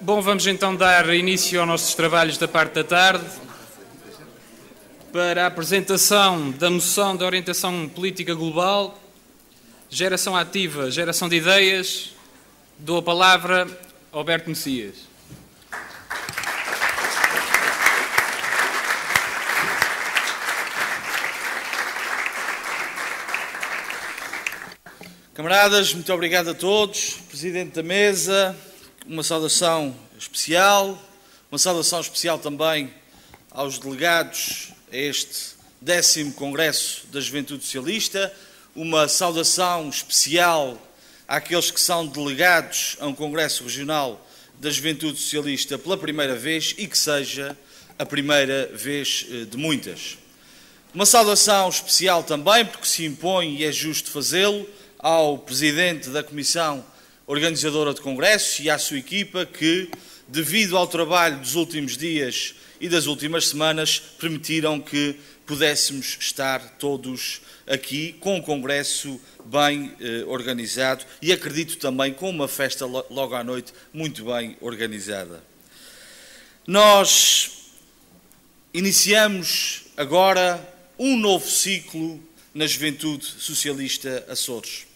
Bom, vamos então dar início aos nossos trabalhos da parte da tarde. Para a apresentação da moção de orientação política global, geração ativa, geração de ideias, dou a palavra a Alberto Messias. Camaradas, muito obrigado a todos. Presidente da mesa, uma saudação especial também aos delegados a este 10º Congresso da Juventude Socialista, uma saudação especial àqueles que são delegados a um Congresso Regional da Juventude Socialista pela primeira vez e que seja a primeira vez de muitas. Uma saudação especial também, porque se impõe e é justo fazê-lo, ao Presidente da Comissão Organizadora de Congresso e à sua equipa que, devido ao trabalho dos últimos dias e das últimas semanas, permitiram que pudéssemos estar todos aqui com um congresso bem organizado e acredito também com uma festa logo à noite muito bem organizada. Nós iniciamos agora um novo ciclo na Juventude Socialista Açores.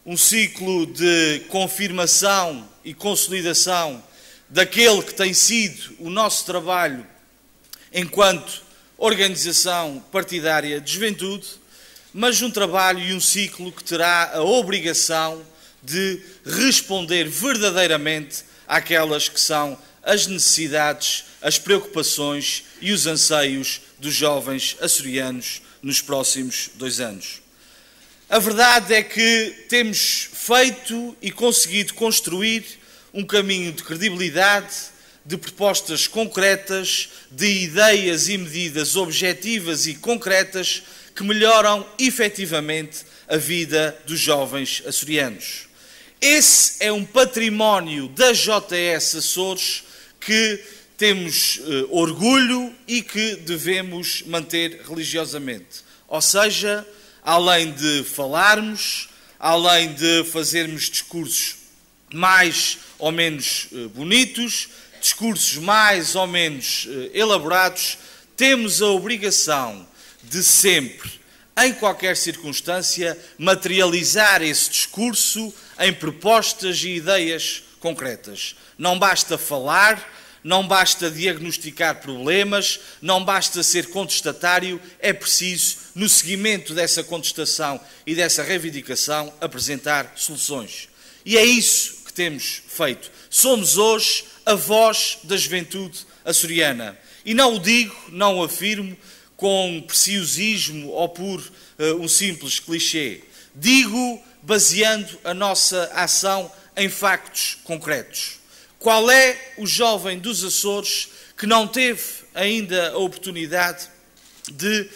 Um ciclo de confirmação e consolidação daquele que tem sido o nosso trabalho enquanto organização partidária de juventude, mas um trabalho e um ciclo que terá a obrigação de responder verdadeiramente àquelas que são as necessidades, as preocupações e os anseios dos jovens açorianos nos próximos 2 anos. A verdade é que temos feito e conseguido construir um caminho de credibilidade, de propostas concretas, de ideias e medidas objetivas e concretas que melhoram efetivamente a vida dos jovens açorianos. Esse é um património da JS Açores que temos orgulho e que devemos manter religiosamente. Ou seja, além de falarmos, além de fazermos discursos mais ou menos bonitos, discursos mais ou menos elaborados, temos a obrigação de sempre, em qualquer circunstância, materializar esse discurso em propostas e ideias concretas. Não basta falar, não basta diagnosticar problemas, não basta ser contestatário, é preciso, no seguimento dessa contestação e dessa reivindicação, apresentar soluções. E é isso que temos feito. Somos hoje a voz da juventude açoriana. E não o digo, não o afirmo com preciosismo ou por um simples clichê. Digo baseando a nossa ação em factos concretos. Qual é o jovem dos Açores que não teve ainda a oportunidade de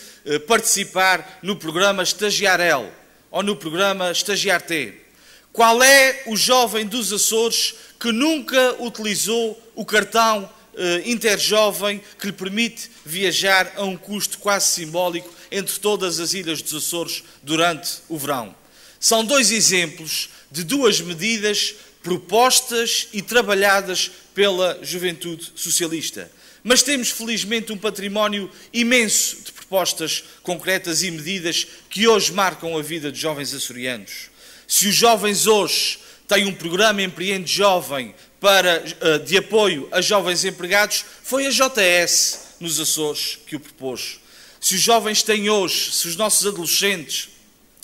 participar no programa Estagiar-L ou no programa Estagiar-T? Qual é o jovem dos Açores que nunca utilizou o cartão Interjovem que lhe permite viajar a um custo quase simbólico entre todas as ilhas dos Açores durante o verão? São 2 exemplos de 2 medidas propostas e trabalhadas pela juventude socialista. Mas temos, felizmente, um património imenso de propostas concretas e medidas que hoje marcam a vida de jovens açorianos. Se os jovens hoje têm um programa Empreende Jovem de apoio a jovens empregados, foi a JS nos Açores que o propôs. Se os jovens têm hoje, se os nossos adolescentes,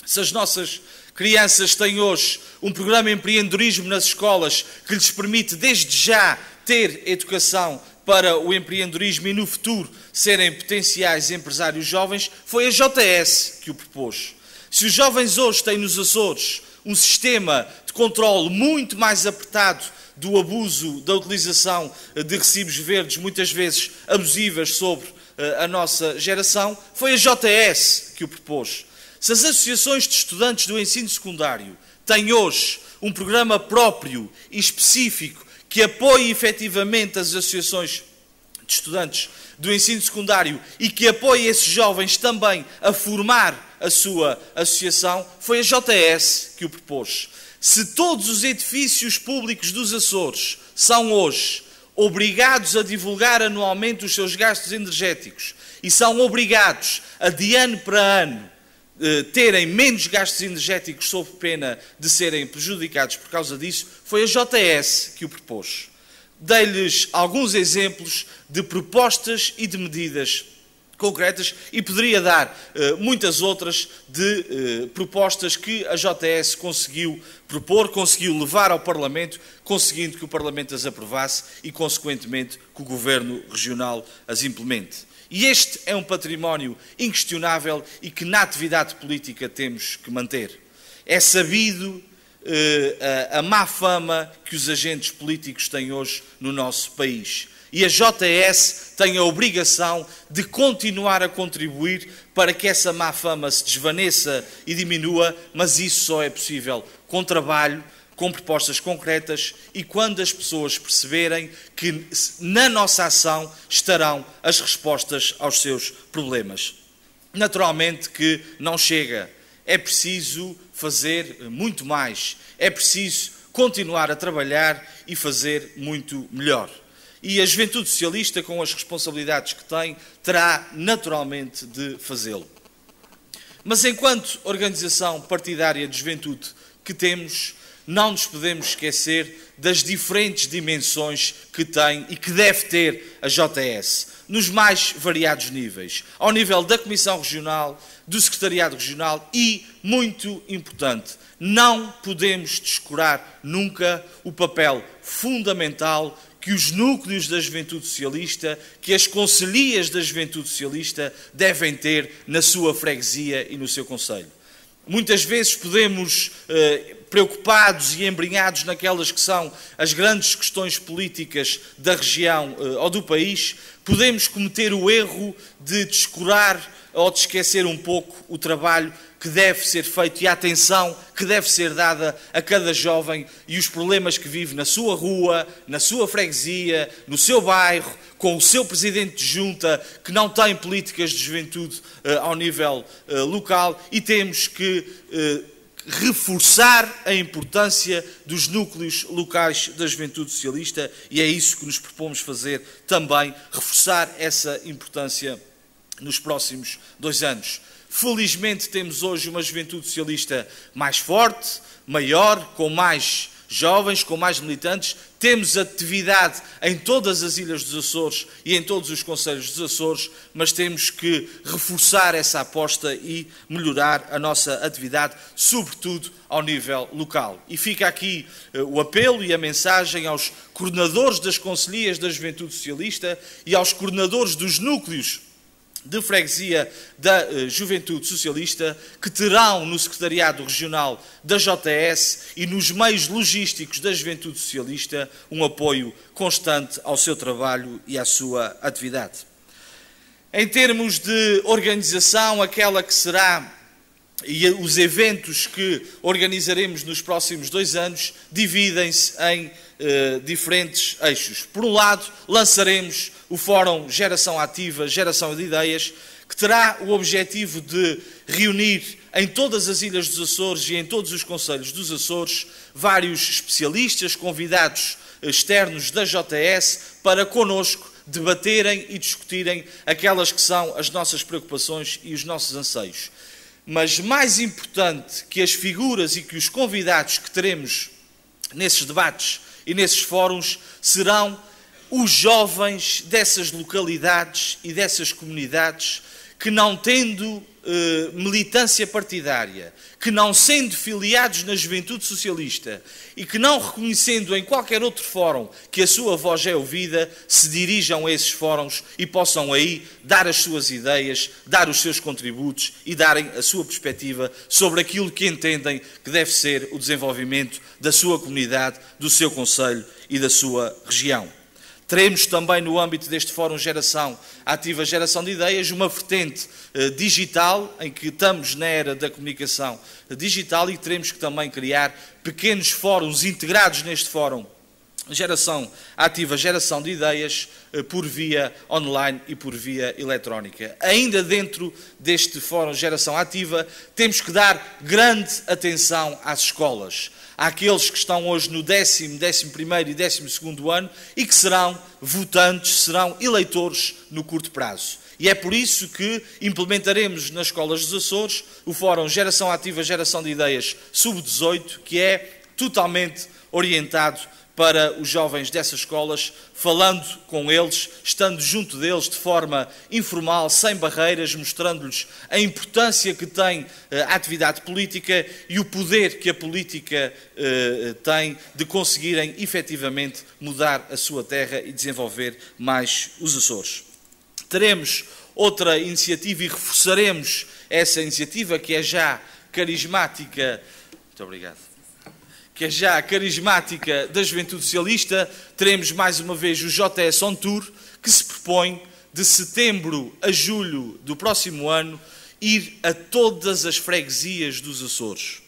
se as nossas crianças têm hoje um programa empreendedorismo nas escolas que lhes permite desde já ter educação para o empreendedorismo e no futuro serem potenciais empresários jovens, foi a JS que o propôs. Se os jovens hoje têm nos Açores um sistema de controle muito mais apertado do abuso da utilização de recibos verdes, muitas vezes abusivas sobre a nossa geração, foi a JS que o propôs. Se as associações de estudantes do ensino secundário têm hoje um programa próprio e específico que apoie efetivamente as associações de estudantes do ensino secundário e que apoie esses jovens também a formar a sua associação, foi a JS que o propôs. Se todos os edifícios públicos dos Açores são hoje obrigados a divulgar anualmente os seus gastos energéticos e são obrigados a, de ano para ano, terem menos gastos energéticos sob pena de serem prejudicados por causa disso, foi a JS que o propôs. Dei-lhes alguns exemplos de propostas e de medidas concretas e poderia dar muitas outras de propostas que a JS conseguiu propor, conseguiu levar ao Parlamento, conseguindo que o Parlamento as aprovasse e, consequentemente, que o Governo Regional as implemente. E este é um património inquestionável e que na atividade política temos que manter. É sabido a má fama que os agentes políticos têm hoje no nosso país. E a JS tem a obrigação de continuar a contribuir para que essa má fama se desvaneça e diminua, mas isso só é possível com trabalho, com propostas concretas e quando as pessoas perceberem que na nossa ação estarão as respostas aos seus problemas. Naturalmente que não chega, é preciso fazer muito mais, é preciso continuar a trabalhar e fazer muito melhor. E a Juventude Socialista, com as responsabilidades que tem, terá naturalmente de fazê-lo. Mas enquanto organização partidária de juventude que temos, não nos podemos esquecer das diferentes dimensões que tem e que deve ter a JS, nos mais variados níveis, ao nível da Comissão Regional, do Secretariado Regional e, muito importante, não podemos descurar nunca o papel fundamental que os núcleos da Juventude Socialista, que as conselhias da Juventude Socialista devem ter na sua freguesia e no seu concelho. Muitas vezes podemos, preocupados e embrenhados naquelas que são as grandes questões políticas da região ou do país, podemos cometer o erro de descurar ou de esquecer um pouco o trabalho que deve ser feito e a atenção que deve ser dada a cada jovem e os problemas que vive na sua rua, na sua freguesia, no seu bairro, com o seu presidente de junta que não tem políticas de juventude ao nível local e temos que reforçar a importância dos núcleos locais da Juventude Socialista e é isso que nos propomos fazer também, reforçar essa importância nos próximos 2 anos. Felizmente temos hoje uma Juventude Socialista mais forte, maior, com mais jovens, com mais militantes. Temos atividade em todas as ilhas dos Açores e em todos os concelhos dos Açores, mas temos que reforçar essa aposta e melhorar a nossa atividade, sobretudo ao nível local. E fica aqui o apelo e a mensagem aos coordenadores das concelhias da Juventude Socialista e aos coordenadores dos núcleos de freguesia da Juventude Socialista, que terão no Secretariado Regional da JS e nos meios logísticos da Juventude Socialista um apoio constante ao seu trabalho e à sua atividade. Em termos de organização, aquela que será e os eventos que organizaremos nos próximos 2 anos dividem-se em diferentes eixos. Por um lado, lançaremos o Fórum Geração Ativa, Geração de Ideias, que terá o objetivo de reunir em todas as ilhas dos Açores e em todos os concelhos dos Açores vários especialistas, convidados externos da JS, para connosco debaterem e discutirem aquelas que são as nossas preocupações e os nossos anseios. Mas mais importante que as figuras e que os convidados que teremos nesses debates e nesses fóruns serão os jovens dessas localidades e dessas comunidades que, não tendo militância partidária, que não sendo filiados na Juventude Socialista e que não reconhecendo em qualquer outro fórum que a sua voz é ouvida, se dirijam a esses fóruns e possam aí dar as suas ideias, dar os seus contributos e darem a sua perspectiva sobre aquilo que entendem que deve ser o desenvolvimento da sua comunidade, do seu concelho e da sua região. Teremos também no âmbito deste Fórum Geração Ativa, Geração de Ideias, uma vertente digital, em que estamos na era da comunicação digital e teremos que também criar pequenos fóruns integrados neste Fórum geração ativa, geração de ideias por via online e por via eletrónica. Ainda dentro deste Fórum Geração Ativa, temos que dar grande atenção às escolas, àqueles que estão hoje no 10º, 11º e 12º ano e que serão votantes, serão eleitores no curto prazo. E é por isso que implementaremos nas escolas dos Açores o Fórum Geração Ativa, Geração de Ideias Sub-18, que é totalmente orientado para os jovens dessas escolas, falando com eles, estando junto deles de forma informal, sem barreiras, mostrando-lhes a importância que tem a atividade política e o poder que a política tem de conseguirem efetivamente mudar a sua terra e desenvolver mais os Açores. Teremos outra iniciativa e reforçaremos essa iniciativa que é já carismática. Muito obrigado. Que é já carismática da Juventude Socialista. Teremos mais uma vez o JS On Tour, que se propõe de setembro a julho do próximo ano ir a todas as freguesias dos Açores.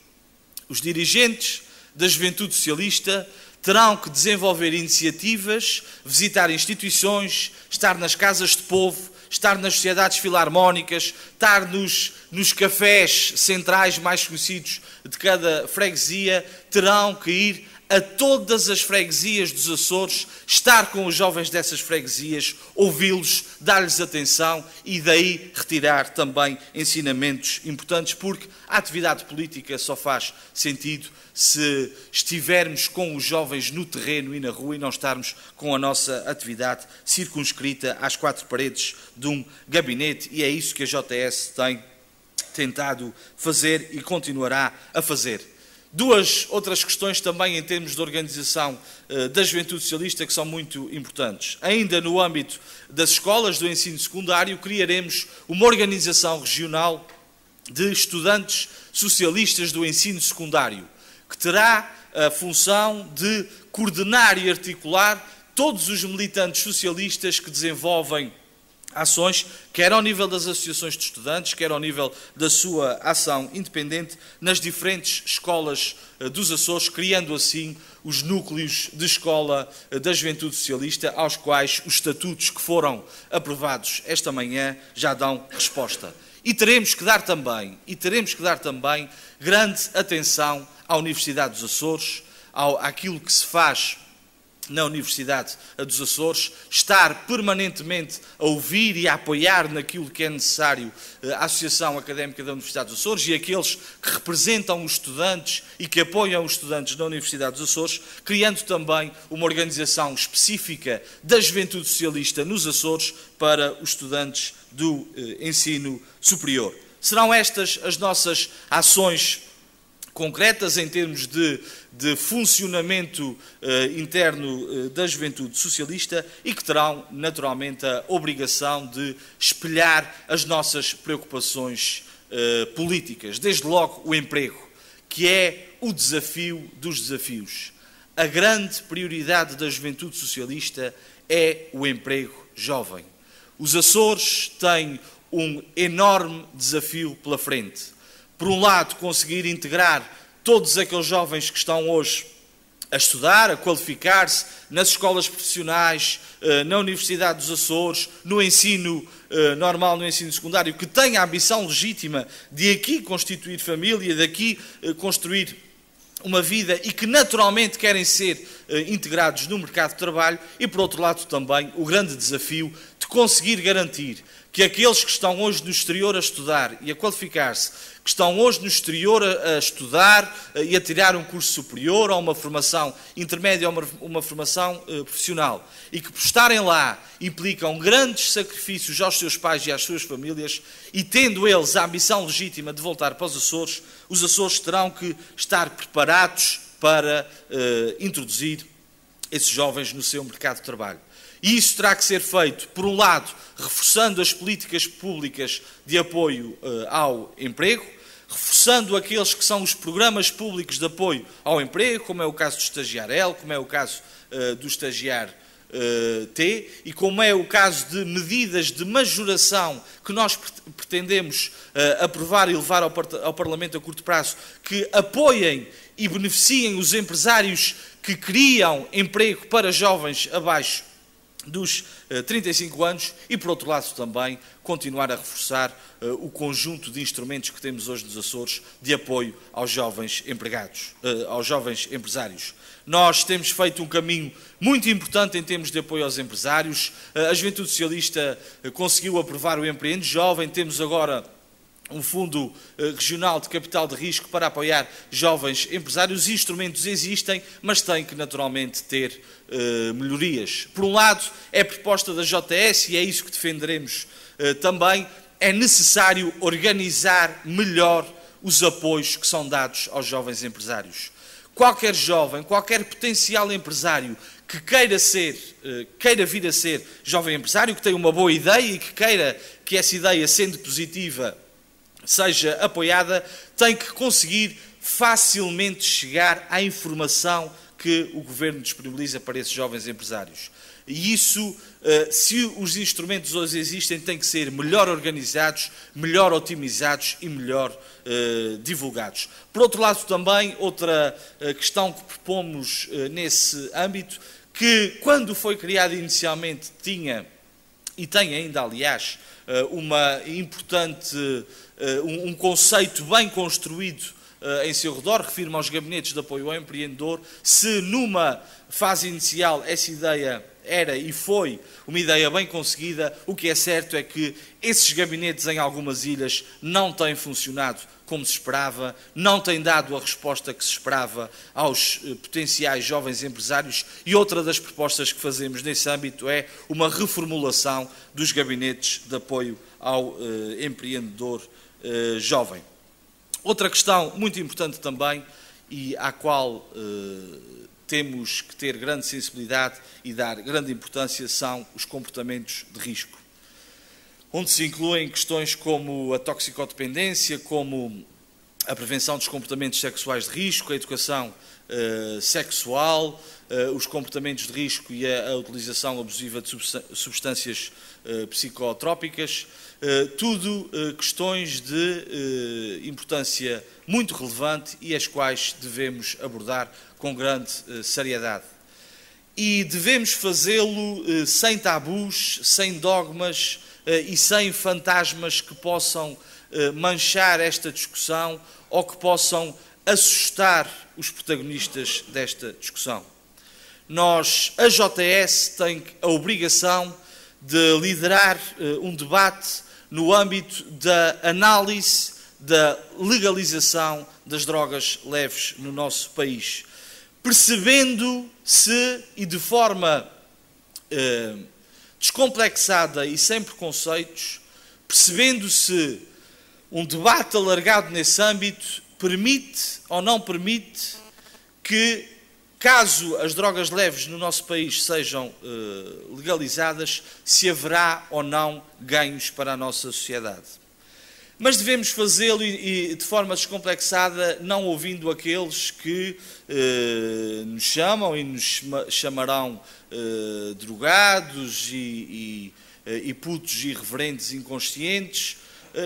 Os dirigentes da Juventude Socialista terão que desenvolver iniciativas, visitar instituições, estar nas casas de povo, estar nas sociedades filarmónicas, estar nos cafés centrais mais conhecidos de cada freguesia, terão que ir a todas as freguesias dos Açores, estar com os jovens dessas freguesias, ouvi-los, dar-lhes atenção e daí retirar também ensinamentos importantes, porque a atividade política só faz sentido se estivermos com os jovens no terreno e na rua e não estarmos com a nossa atividade circunscrita às quatro paredes de um gabinete, e é isso que a JS tem tentado fazer e continuará a fazer. Duas outras questões também em termos de organização da Juventude Socialista que são muito importantes. Ainda no âmbito das escolas do ensino secundário, criaremos uma organização regional de estudantes socialistas do ensino secundário, que terá a função de coordenar e articular todos os militantes socialistas que desenvolvem ações, quer ao nível das associações de estudantes, quer ao nível da sua ação independente, nas diferentes escolas dos Açores, criando assim os núcleos de escola da Juventude Socialista, aos quais os estatutos que foram aprovados esta manhã já dão resposta. E teremos que dar também grande atenção à Universidade dos Açores, àquilo que se faz na Universidade dos Açores, estar permanentemente a ouvir e a apoiar naquilo que é necessário a Associação Académica da Universidade dos Açores e aqueles que representam os estudantes e que apoiam os estudantes da Universidade dos Açores, criando também uma organização específica da Juventude Socialista nos Açores para os estudantes do ensino superior. Serão estas as nossas ações concretas em termos de funcionamento interno da Juventude Socialista e que terão naturalmente a obrigação de espelhar as nossas preocupações políticas. Desde logo o emprego, que é o desafio dos desafios. A grande prioridade da Juventude Socialista é o emprego jovem. Os Açores têm um enorme desafio pela frente. Por um lado, conseguir integrar todos aqueles jovens que estão hoje a estudar, a qualificar-se nas escolas profissionais, na Universidade dos Açores, no ensino normal, no ensino secundário, que têm a ambição legítima de aqui constituir família, de aqui construir uma vida e que naturalmente querem ser integrados no mercado de trabalho, e por outro lado também o grande desafio de conseguir garantir que aqueles que estão hoje no exterior a estudar e a qualificar-se, que estão hoje no exterior a estudar e a tirar um curso superior ou uma formação intermédia ou uma formação profissional, e que por estarem lá implicam grandes sacrifícios aos seus pais e às suas famílias, e tendo eles a ambição legítima de voltar para os Açores terão que estar preparados para introduzir esses jovens no seu mercado de trabalho. E isso terá que ser feito, por um lado, reforçando as políticas públicas de apoio ao emprego, reforçando aqueles que são os programas públicos de apoio ao emprego, como é o caso do Estagiar L, como é o caso do Estagiar T, e como é o caso de medidas de majoração que nós pretendemos aprovar e levar ao Parlamento a curto prazo, que apoiem e beneficiem os empresários que criam emprego para jovens abaixo dos 35 anos e, por outro lado, também continuar a reforçar o conjunto de instrumentos que temos hoje nos Açores de apoio aos jovens empregados, aos jovens empresários. Nós temos feito um caminho muito importante em termos de apoio aos empresários. A Juventude Socialista conseguiu aprovar o Empreende Jovem. Temos agora um fundo regional de capital de risco para apoiar jovens empresários. Os instrumentos existem, mas têm que naturalmente ter melhorias. Por um lado, é a proposta da JS, e é isso que defenderemos também, é necessário organizar melhor os apoios que são dados aos jovens empresários. Qualquer jovem, qualquer potencial empresário que queira vir a ser jovem empresário, que tenha uma boa ideia e que queira que essa ideia, sendo positiva, seja apoiada, tem que conseguir facilmente chegar à informação que o Governo disponibiliza para esses jovens empresários. E isso, se os instrumentos hoje existem, têm que ser melhor organizados, melhor otimizados e melhor divulgados. Por outro lado, também, outra questão que propomos nesse âmbito, que quando foi criado inicialmente tinha, e tem ainda, aliás, uma importante, um conceito bem construído em seu redor, refiro-me aos gabinetes de apoio ao empreendedor. Se numa fase inicial essa ideia era e foi uma ideia bem conseguida, o que é certo é que esses gabinetes em algumas ilhas não têm funcionado como se esperava, não têm dado a resposta que se esperava aos potenciais jovens empresários, e outra das propostas que fazemos nesse âmbito é uma reformulação dos gabinetes de apoio ao empreendedor jovem. Outra questão muito importante também, e à qual temos que ter grande sensibilidade e dar grande importância, são os comportamentos de risco, onde se incluem questões como a toxicodependência, como a prevenção dos comportamentos sexuais de risco, a educação sexual, os comportamentos de risco e a utilização abusiva de substâncias psicotrópicas, tudo questões de importância muito relevante e as quais devemos abordar com grande seriedade. E devemos fazê-lo sem tabus, sem dogmas e sem fantasmas que possam manchar esta discussão ou que possam assustar os protagonistas desta discussão. A JS tem a obrigação de liderar um debate no âmbito da análise da legalização das drogas leves no nosso país, percebendo-se e de forma descomplexada e sem preconceitos, percebendo-se um debate alargado nesse âmbito, permite ou não permite que, caso as drogas leves no nosso país sejam legalizadas, se haverá ou não ganhos para a nossa sociedade. Mas devemos fazê-lo e de forma descomplexada, não ouvindo aqueles que nos chamam e nos chamarão drogados e putos irreverentes, inconscientes.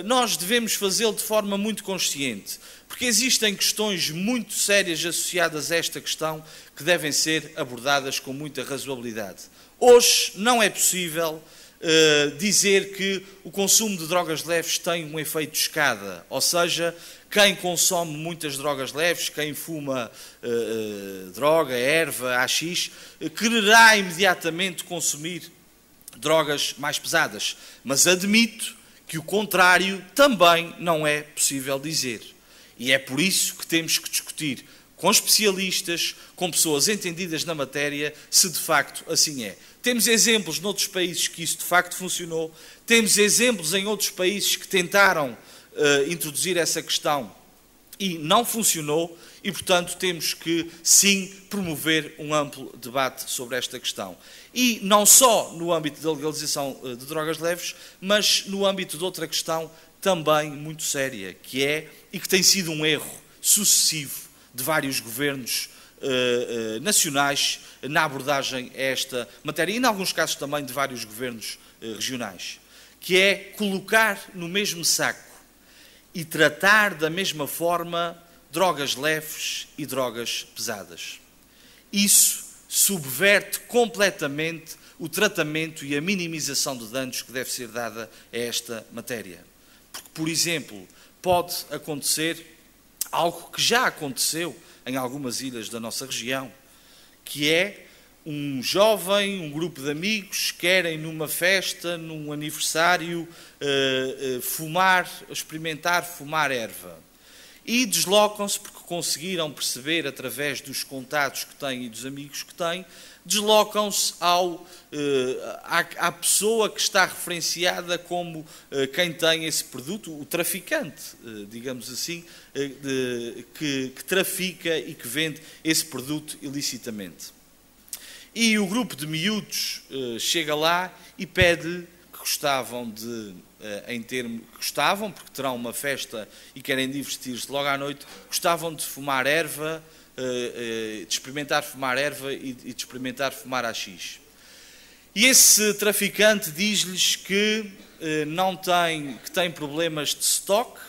Nós devemos fazê-lo de forma muito consciente, porque existem questões muito sérias associadas a esta questão que devem ser abordadas com muita razoabilidade. Hoje não é possível dizer que o consumo de drogas leves tem um efeito de escada, ou seja, quem consome muitas drogas leves, quem fuma droga, erva, haxixe, quererá imediatamente consumir drogas mais pesadas, mas admito que o contrário também não é possível dizer. E é por isso que temos que discutir com especialistas, com pessoas entendidas na matéria, se de facto assim é. Temos exemplos noutros países que isso de facto funcionou, temos exemplos em outros países que tentaram introduzir essa questão e não funcionou, e portanto temos que sim promover um amplo debate sobre esta questão. E não só no âmbito da legalização de drogas leves, mas no âmbito de outra questão também muito séria, que é, e que tem sido um erro sucessivo de vários governos nacionais na abordagem a esta matéria, e em alguns casos também de vários governos regionais, que é colocar no mesmo saco e tratar da mesma forma drogas leves e drogas pesadas. isso subverte completamente o tratamento e a minimização de danos que deve ser dada a esta matéria. Porque, por exemplo, pode acontecer algo que já aconteceu em algumas ilhas da nossa região, que é um jovem, um grupo de amigos, querem numa festa, num aniversário, experimentar fumar erva. E deslocam-se, porque conseguiram perceber através dos contatos que têm e dos amigos que têm, deslocam-se à pessoa que está referenciada como quem tem esse produto, o traficante, digamos assim, que trafica e que vende esse produto ilicitamente. E o grupo de miúdos chega lá e pede que gostavam, porque terão uma festa e querem divertir-se logo à noite, gostavam de fumar erva, de experimentar fumar erva e de experimentar fumar haxixe. E esse traficante diz-lhes que tem problemas de estoque,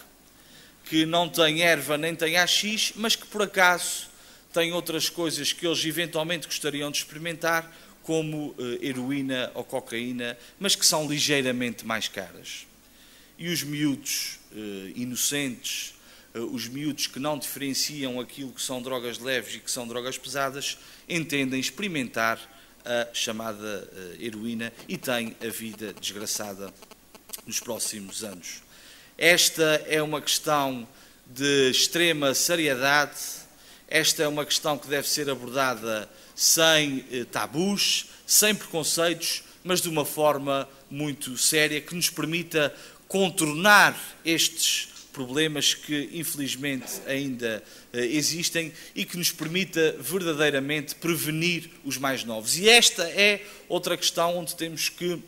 que não tem erva nem tem haxixe, mas que por acaso tem outras coisas que eles eventualmente gostariam de experimentar, como heroína ou cocaína, mas que são ligeiramente mais caras. E os miúdos inocentes, os miúdos que não diferenciam aquilo que são drogas leves e que são drogas pesadas, entendem experimentar a chamada heroína e têm a vida desgraçada nos próximos anos. Esta é uma questão de extrema seriedade. Esta é uma questão que deve ser abordada sem tabus, sem preconceitos, mas de uma forma muito séria, que nos permita contornar estes problemas que, infelizmente, ainda existem e que nos permita verdadeiramente prevenir os mais novos. E esta é outra questão onde temos que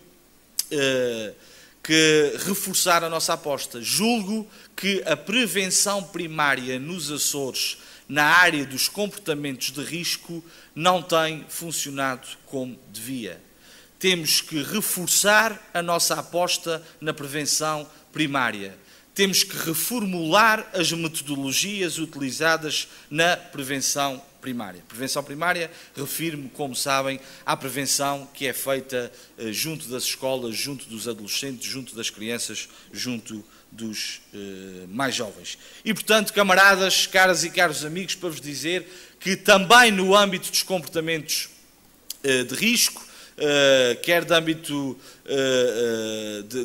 reforçar a nossa aposta. Julgo que a prevenção primária nos Açores, na área dos comportamentos de risco, não tem funcionado como devia. Temos que reforçar a nossa aposta na prevenção primária. Temos que reformular as metodologias utilizadas na prevenção primária. Prevenção primária, refiro-me, como sabem, à prevenção que é feita junto das escolas, junto dos adolescentes, junto das crianças, junto dos mais jovens. E, portanto, camaradas, caras e caros amigos, para vos dizer que também no âmbito dos comportamentos de risco, quer de âmbito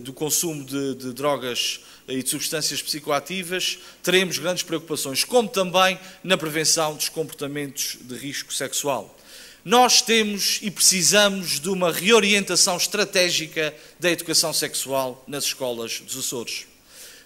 do consumo de drogas e de substâncias psicoativas, teremos grandes preocupações, como também na prevenção dos comportamentos de risco sexual. Nós temos e precisamos de uma reorientação estratégica da educação sexual nas escolas dos Açores.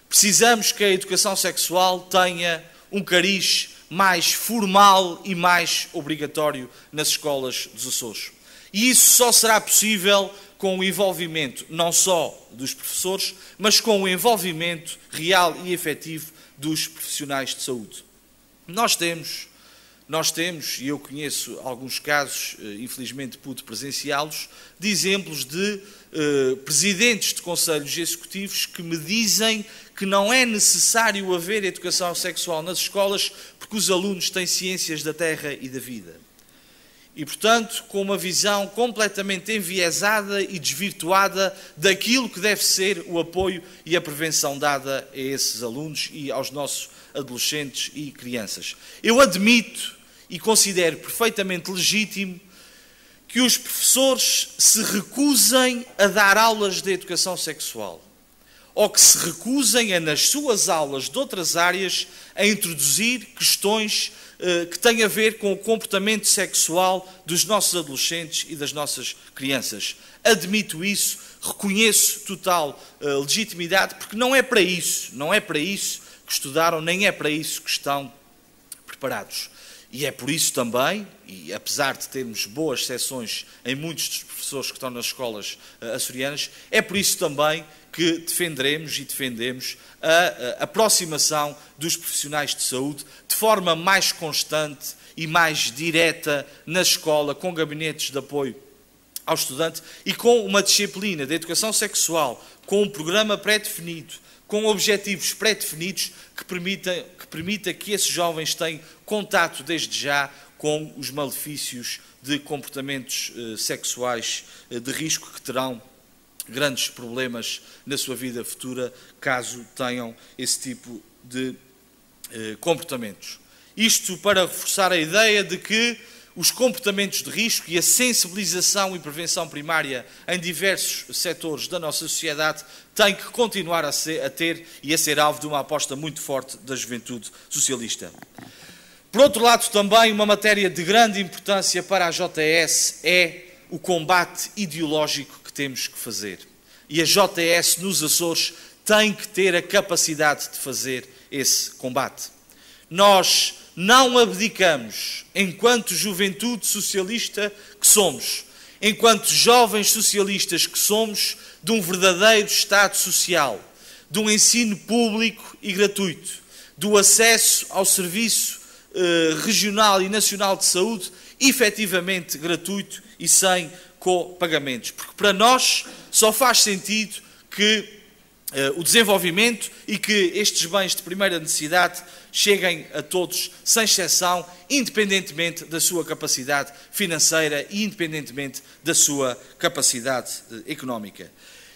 Precisamos que a educação sexual tenha um cariz mais formal e mais obrigatório nas escolas dos Açores. E isso só será possível com o envolvimento não só dos professores, mas com o envolvimento real e efetivo dos profissionais de saúde. Nós temos, e eu conheço alguns casos, infelizmente pude presenciá-los, de exemplos de presidentes de conselhos executivos que me dizem que não é necessário haver educação sexual nas escolas porque os alunos têm ciências da terra e da vida. E, portanto, com uma visão completamente enviesada e desvirtuada daquilo que deve ser o apoio e a prevenção dada a esses alunos e aos nossos adolescentes e crianças. Eu admito e considero perfeitamente legítimo que os professores se recusem a dar aulas de educação sexual, ou que se recusem a, nas suas aulas de outras áreas, a introduzir questões que têm a ver com o comportamento sexual dos nossos adolescentes e das nossas crianças. Admito isso, reconheço total legitimidade, porque não é para isso que estudaram, nem é para isso que estão preparados. E é por isso também, e apesar de termos boas seções em muitos dos professores que estão nas escolas açorianas, é por isso também que defenderemos e defendemos a aproximação dos profissionais de saúde de forma mais constante e mais direta na escola, com gabinetes de apoio ao estudante e com uma disciplina de educação sexual, com um programa pré-definido, com objetivos pré-definidos que permita que esses jovens tenham contato desde já com os malefícios de comportamentos sexuais de risco, que terão grandes problemas na sua vida futura, caso tenham esse tipo de comportamentos. Isto para reforçar a ideia de que os comportamentos de risco e a sensibilização e prevenção primária em diversos setores da nossa sociedade têm que continuar a ter e a ser alvo de uma aposta muito forte da juventude socialista. Por outro lado, também uma matéria de grande importância para a JS é o combate ideológico que temos que fazer. E a JS nos Açores tem que ter a capacidade de fazer esse combate. Nós não abdicamos, enquanto juventude socialista que somos, enquanto jovens socialistas que somos, de um verdadeiro Estado social, de um ensino público e gratuito, do acesso ao serviço regional e nacional de saúde, efetivamente gratuito e sem copagamentos. Porque para nós só faz sentido que o desenvolvimento e que estes bens de primeira necessidade cheguem a todos, sem exceção, independentemente da sua capacidade financeira e independentemente da sua capacidade económica.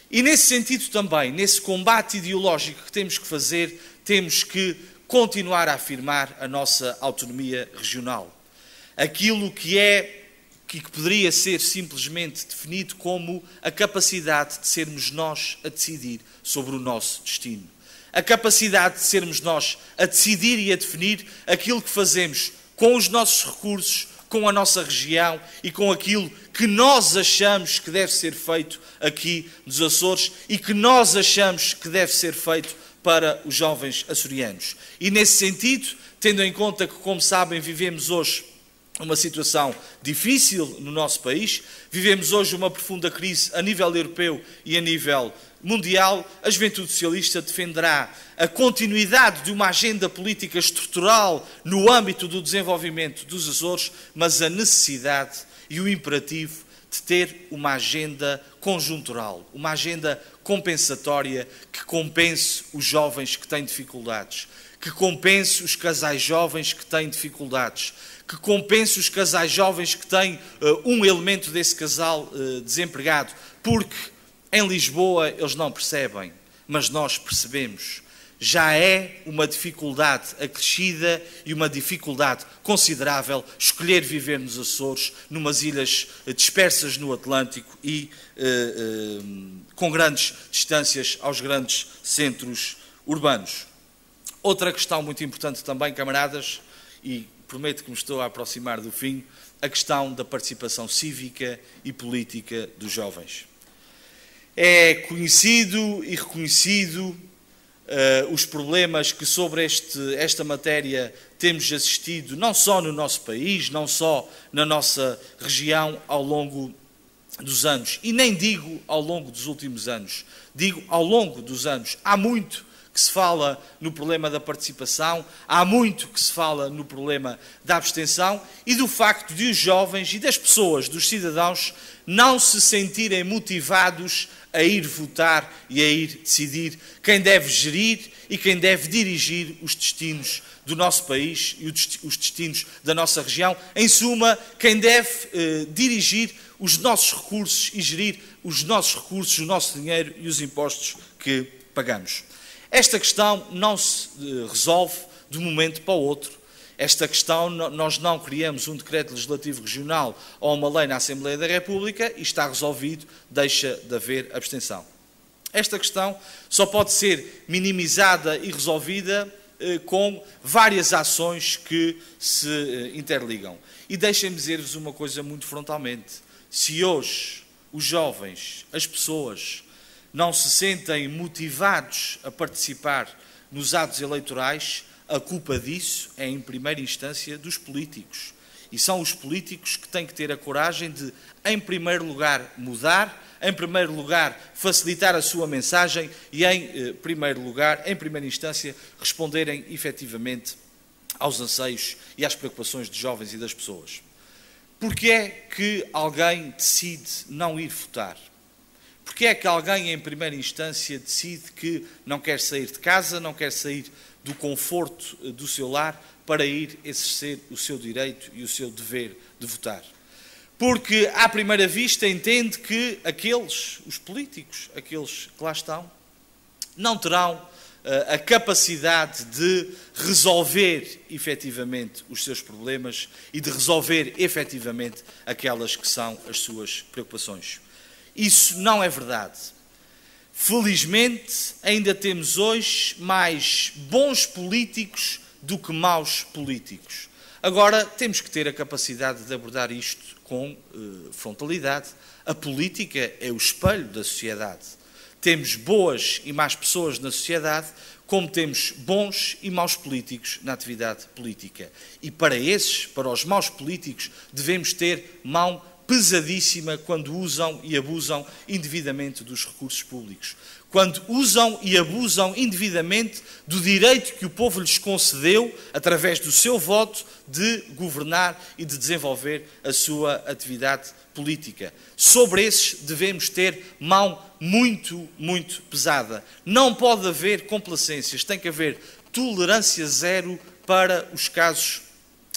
E nesse sentido também, nesse combate ideológico que temos que fazer, temos que continuar a afirmar a nossa autonomia regional. Aquilo que poderia ser simplesmente definido como a capacidade de sermos nós a decidir sobre o nosso destino. A capacidade de sermos nós a decidir e a definir aquilo que fazemos com os nossos recursos, com a nossa região e com aquilo que nós achamos que deve ser feito aqui nos Açores e que nós achamos que deve ser feito para os jovens açorianos. E nesse sentido, tendo em conta que, como sabem, vivemos hoje uma situação difícil no nosso país, vivemos hoje uma profunda crise a nível europeu e a nível mundial, a Juventude Socialista defenderá a continuidade de uma agenda política estrutural no âmbito do desenvolvimento dos Açores, mas a necessidade e o imperativo de ter uma agenda conjuntural, uma agenda compensatória que compense os jovens que têm dificuldades, que compense os casais jovens que têm dificuldades, que compense os casais jovens que têm um elemento desse casal desempregado, porque em Lisboa eles não percebem, mas nós percebemos. Já é uma dificuldade acrescida e uma dificuldade considerável escolher viver nos Açores, numas ilhas dispersas no Atlântico e com grandes distâncias aos grandes centros urbanos. Outra questão muito importante também, camaradas, e prometo que me estou a aproximar do fim, a questão da participação cívica e política dos jovens. É conhecido e reconhecido os problemas que sobre esta matéria temos assistido, não só no nosso país, não só na nossa região, ao longo dos anos. E nem digo ao longo dos últimos anos, digo ao longo dos anos. Há muito que se fala no problema da participação, há muito que se fala no problema da abstenção e do facto de os jovens e das pessoas, dos cidadãos, não se sentirem motivados a ir votar e a ir decidir quem deve gerir e quem deve dirigir os destinos do nosso país e os destinos da nossa região. Em suma, quem deve dirigir os nossos recursos e gerir os nossos recursos, o nosso dinheiro e os impostos que pagamos. Esta questão não se resolve de um momento para o outro. Esta questão, nós não criamos um decreto legislativo regional ou uma lei na Assembleia da República e está resolvido, deixa de haver abstenção. Esta questão só pode ser minimizada e resolvida com várias ações que se interligam. E deixem-me dizer-vos uma coisa muito frontalmente. Se hoje os jovens, as pessoas, não se sentem motivados a participar nos atos eleitorais, a culpa disso é, em primeira instância, dos políticos. E são os políticos que têm que ter a coragem de, em primeiro lugar, mudar, em primeiro lugar, facilitar a sua mensagem e, em primeiro lugar, em primeira instância, responderem efetivamente aos anseios e às preocupações dos jovens e das pessoas. Porque é que alguém decide não ir votar? Porque é que alguém, em primeira instância, decide que não quer sair de casa, não quer sair do conforto do seu lar para ir exercer o seu direito e o seu dever de votar. Porque, à primeira vista, entende que os políticos, aqueles que lá estão, não terão a capacidade de resolver efetivamente os seus problemas e de resolver efetivamente aquelas que são as suas preocupações. Isso não é verdade. Felizmente, ainda temos hoje mais bons políticos do que maus políticos. Agora, temos que ter a capacidade de abordar isto com frontalidade. A política é o espelho da sociedade. Temos boas e más pessoas na sociedade, como temos bons e maus políticos na atividade política. E para os maus políticos, devemos ter mão pesadíssima quando usam e abusam indevidamente dos recursos públicos. Quando usam e abusam indevidamente do direito que o povo lhes concedeu, através do seu voto, de governar e de desenvolver a sua atividade política. Sobre esses devemos ter mão muito, muito pesada. Não pode haver complacências, tem que haver tolerância zero para os casos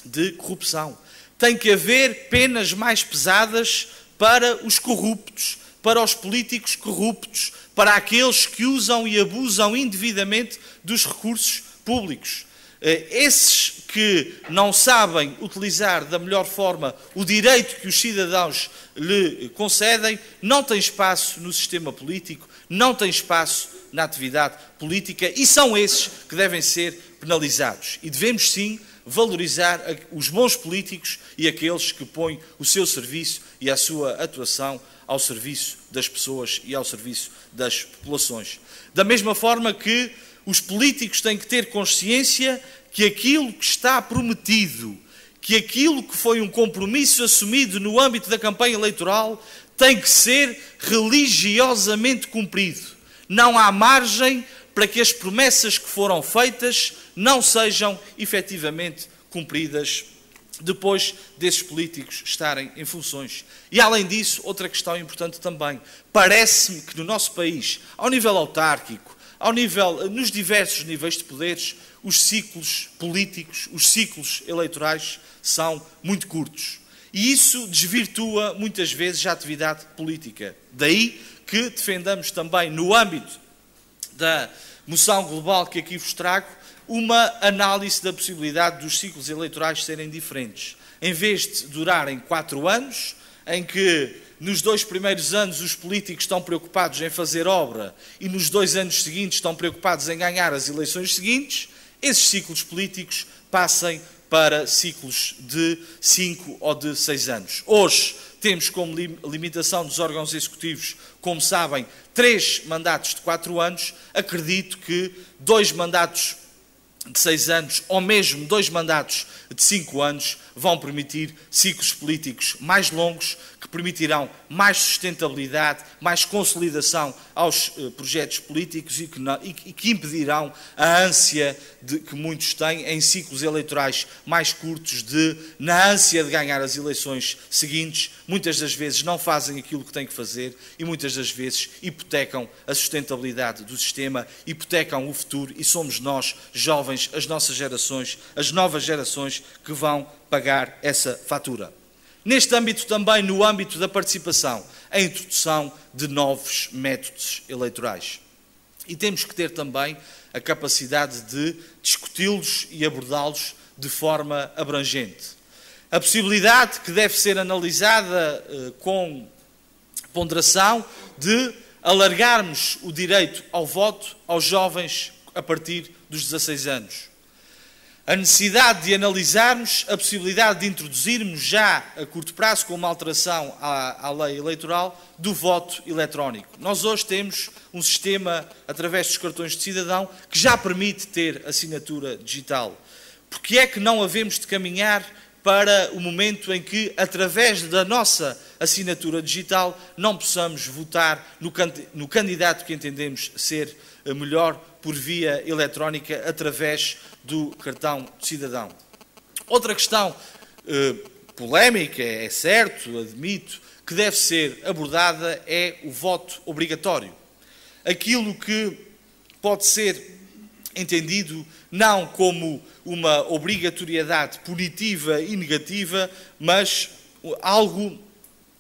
de corrupção. Tem que haver penas mais pesadas para os corruptos, para os políticos corruptos, para aqueles que usam e abusam indevidamente dos recursos públicos. Esses que não sabem utilizar da melhor forma o direito que os cidadãos lhe concedem, não têm espaço no sistema político, não têm espaço na atividade política e são esses que devem ser penalizados. E devemos sim valorizar os bons políticos e aqueles que põem o seu serviço e a sua atuação ao serviço das pessoas e ao serviço das populações. Da mesma forma que os políticos têm que ter consciência que aquilo que está prometido, que aquilo que foi um compromisso assumido no âmbito da campanha eleitoral, tem que ser religiosamente cumprido. Não há margem para que as promessas que foram feitas não sejam efetivamente cumpridas depois desses políticos estarem em funções. E, além disso, outra questão importante também. Parece-me que no nosso país, ao nível autárquico, nos diversos níveis de poderes, os ciclos políticos, os ciclos eleitorais são muito curtos. E isso desvirtua muitas vezes a atividade política. Daí que defendamos também, no âmbito da moção global que aqui vos trago, uma análise da possibilidade dos ciclos eleitorais serem diferentes. Em vez de durarem 4 anos, em que nos 2 primeiros anos os políticos estão preocupados em fazer obra e nos 2 anos seguintes estão preocupados em ganhar as eleições seguintes, esses ciclos políticos passem para ciclos de 5 ou de 6 anos. Hoje temos como limitação dos órgãos executivos, como sabem, 3 mandatos de 4 anos. Acredito que 2 mandatos de 6 anos, ou mesmo 2 mandatos de 5 anos, vão permitir ciclos políticos mais longos, que permitirão mais sustentabilidade, mais consolidação aos projetos políticos e que impedirão a ânsia que muitos têm em ciclos eleitorais mais curtos, na ânsia de ganhar as eleições seguintes, muitas das vezes não fazem aquilo que têm que fazer e muitas das vezes hipotecam a sustentabilidade do sistema, hipotecam o futuro e somos nós, jovens, as nossas gerações, as novas gerações que vão pagar essa fatura. Neste âmbito também, no âmbito da participação, a introdução de novos métodos eleitorais. E temos que ter também a capacidade de discuti-los e abordá-los de forma abrangente. A possibilidade que deve ser analisada com ponderação de alargarmos o direito ao voto aos jovens a partir dos 16 anos. A necessidade de analisarmos a possibilidade de introduzirmos já a curto prazo, com uma alteração à lei eleitoral, do voto eletrónico. Nós hoje temos um sistema, através dos cartões de cidadão, que já permite ter assinatura digital. Porque é que não havemos de caminhar para o momento em que, através da nossa assinatura digital, não possamos votar no candidato que entendemos ser melhor por via eletrónica, através do cartão de cidadão. Outra questão polémica, é certo, admito, que deve ser abordada é o voto obrigatório. Aquilo que pode ser entendido não como uma obrigatoriedade punitiva e negativa, mas algo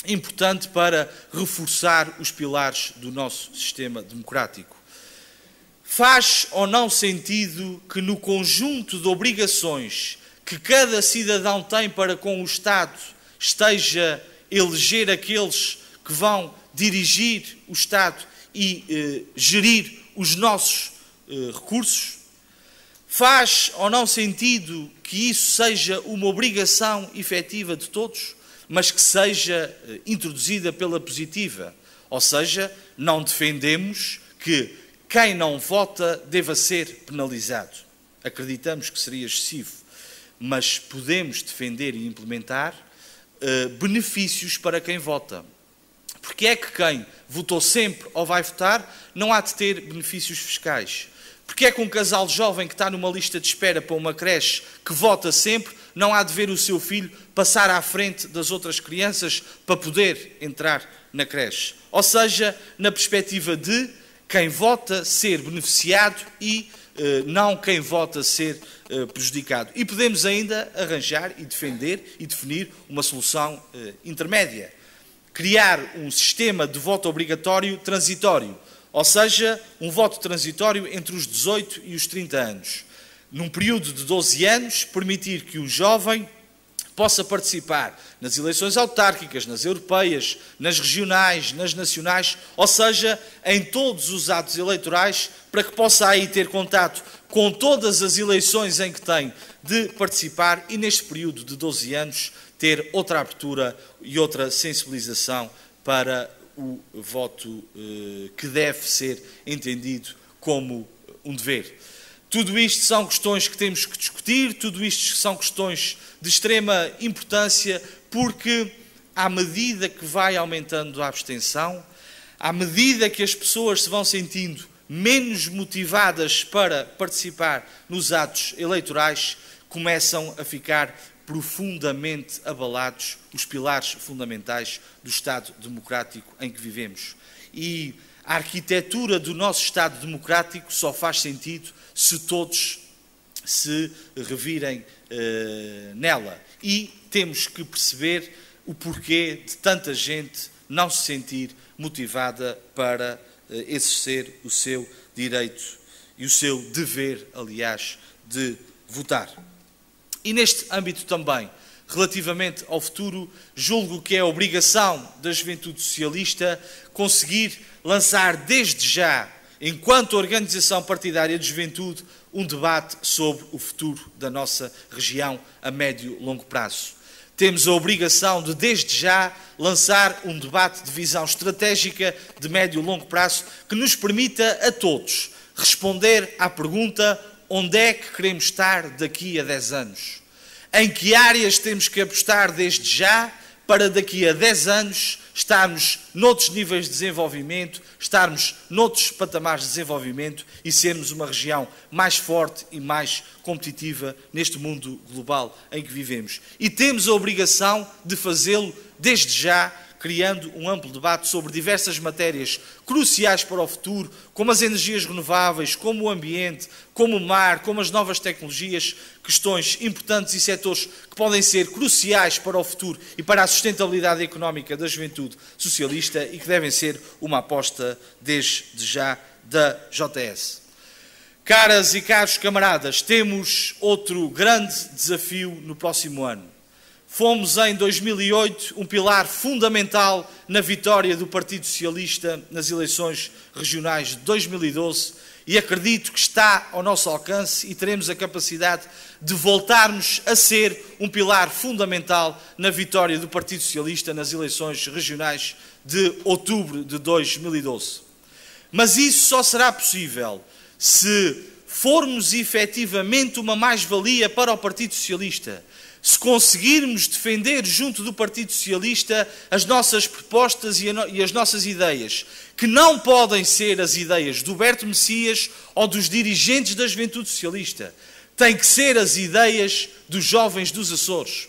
importante para reforçar os pilares do nosso sistema democrático. Faz ou não sentido que no conjunto de obrigações que cada cidadão tem para com o Estado esteja a eleger aqueles que vão dirigir o Estado e gerir os nossos recursos? Faz ou não sentido que isso seja uma obrigação efetiva de todos, mas que seja introduzida pela positiva? Ou seja, não defendemos que quem não vota deva ser penalizado. Acreditamos que seria excessivo, mas podemos defender e implementar benefícios para quem vota. Porque é que quem votou sempre ou vai votar não há de ter benefícios fiscais? Porque é que um casal jovem que está numa lista de espera para uma creche que vota sempre não há de ver o seu filho passar à frente das outras crianças para poder entrar na creche? Ou seja, na perspectiva de quem vota ser beneficiado e não quem vota ser prejudicado. E podemos ainda arranjar e defender e definir uma solução intermédia. Criar um sistema de voto obrigatório transitório, ou seja, um voto transitório entre os 18 e os 30 anos. Num período de 12 anos, permitir que o jovem possa participar nas eleições autárquicas, nas europeias, nas regionais, nas nacionais, ou seja, em todos os atos eleitorais, para que possa aí ter contato com todas as eleições em que tem de participar e neste período de 12 anos ter outra abertura e outra sensibilização para o voto que deve ser entendido como um dever. Tudo isto são questões que temos que discutir, tudo isto são questões de extrema importância, porque à medida que vai aumentando a abstenção, à medida que as pessoas se vão sentindo menos motivadas para participar nos atos eleitorais, começam a ficar profundamente abalados os pilares fundamentais do Estado democrático em que vivemos. E a arquitetura do nosso Estado democrático só faz sentido se todos se revirem nela. E temos que perceber o porquê de tanta gente não se sentir motivada para exercer o seu direito e o seu dever, aliás, de votar. E neste âmbito também, relativamente ao futuro, julgo que é a obrigação da Juventude Socialista conseguir lançar desde já, enquanto organização partidária de juventude, um debate sobre o futuro da nossa região a médio e longo prazo. Temos a obrigação de, desde já, lançar um debate de visão estratégica de médio e longo prazo que nos permita a todos responder à pergunta: onde é que queremos estar daqui a 10 anos? Em que áreas temos que apostar desde já para daqui a 10 anos estarmos noutros níveis de desenvolvimento, estarmos noutros patamares de desenvolvimento e sermos uma região mais forte e mais competitiva neste mundo global em que vivemos. E temos a obrigação de fazê-lo desde já, criando um amplo debate sobre diversas matérias cruciais para o futuro, como as energias renováveis, como o ambiente, como o mar, como as novas tecnologias, questões importantes e setores que podem ser cruciais para o futuro e para a sustentabilidade económica da juventude socialista e que devem ser uma aposta desde já da JS. Caras e caros camaradas, temos outro grande desafio no próximo ano. Fomos, em 2008, um pilar fundamental na vitória do Partido Socialista nas eleições regionais de 2012 e acredito que está ao nosso alcance e teremos a capacidade de voltarmos a ser um pilar fundamental na vitória do Partido Socialista nas eleições regionais de outubro de 2012. Mas isso só será possível se formos efetivamente uma mais-valia para o Partido Socialista, se conseguirmos defender junto do Partido Socialista as nossas propostas e as nossas ideias, que não podem ser as ideias do Berto Messias ou dos dirigentes da Juventude Socialista, têm que ser as ideias dos jovens dos Açores.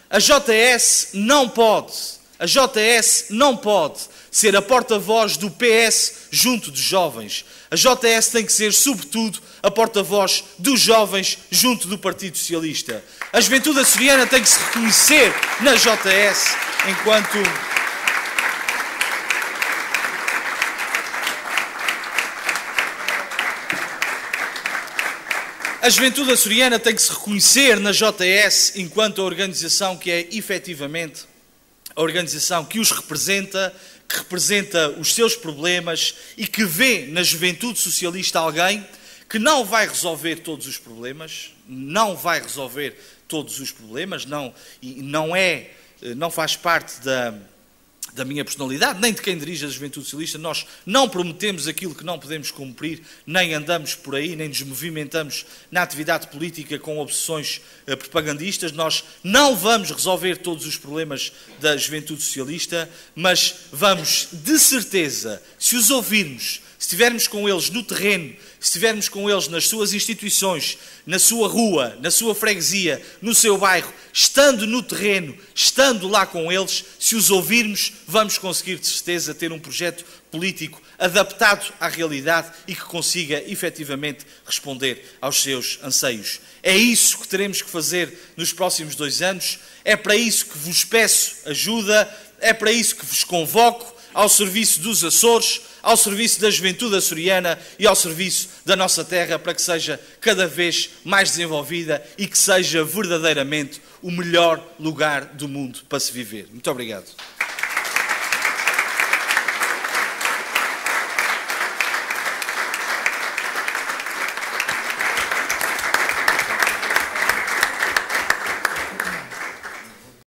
A JS não pode A JS não pode ser a porta-voz do PS junto dos jovens. A JS tem que ser, sobretudo, a porta-voz dos jovens junto do Partido Socialista. A juventude açoriana tem que se reconhecer na JS enquanto... A juventude açoriana tem que se reconhecer na JS enquanto a organização que é efetivamente a organização que os representa, que representa os seus problemas e que vê na juventude socialista alguém que não vai resolver todos os problemas, não faz parte da minha personalidade, nem de quem dirige a juventude socialista. Nós não prometemos aquilo que não podemos cumprir, nem andamos por aí, nem nos movimentamos na atividade política com obsessões propagandistas. Nós não vamos resolver todos os problemas da juventude socialista, mas vamos, de certeza, se os ouvirmos, se estivermos com eles no terreno, se estivermos com eles nas suas instituições, na sua rua, na sua freguesia, no seu bairro, estando no terreno, estando lá com eles, se os ouvirmos, vamos conseguir de certeza ter um projeto político adaptado à realidade e que consiga efetivamente responder aos seus anseios. É isso que teremos que fazer nos próximos 2 anos, é para isso que vos peço ajuda, é para isso que vos convoco ao serviço dos Açores, ao serviço da juventude açoriana e ao serviço da nossa terra, para que seja cada vez mais desenvolvida e que seja verdadeiramente o melhor lugar do mundo para se viver. Muito obrigado.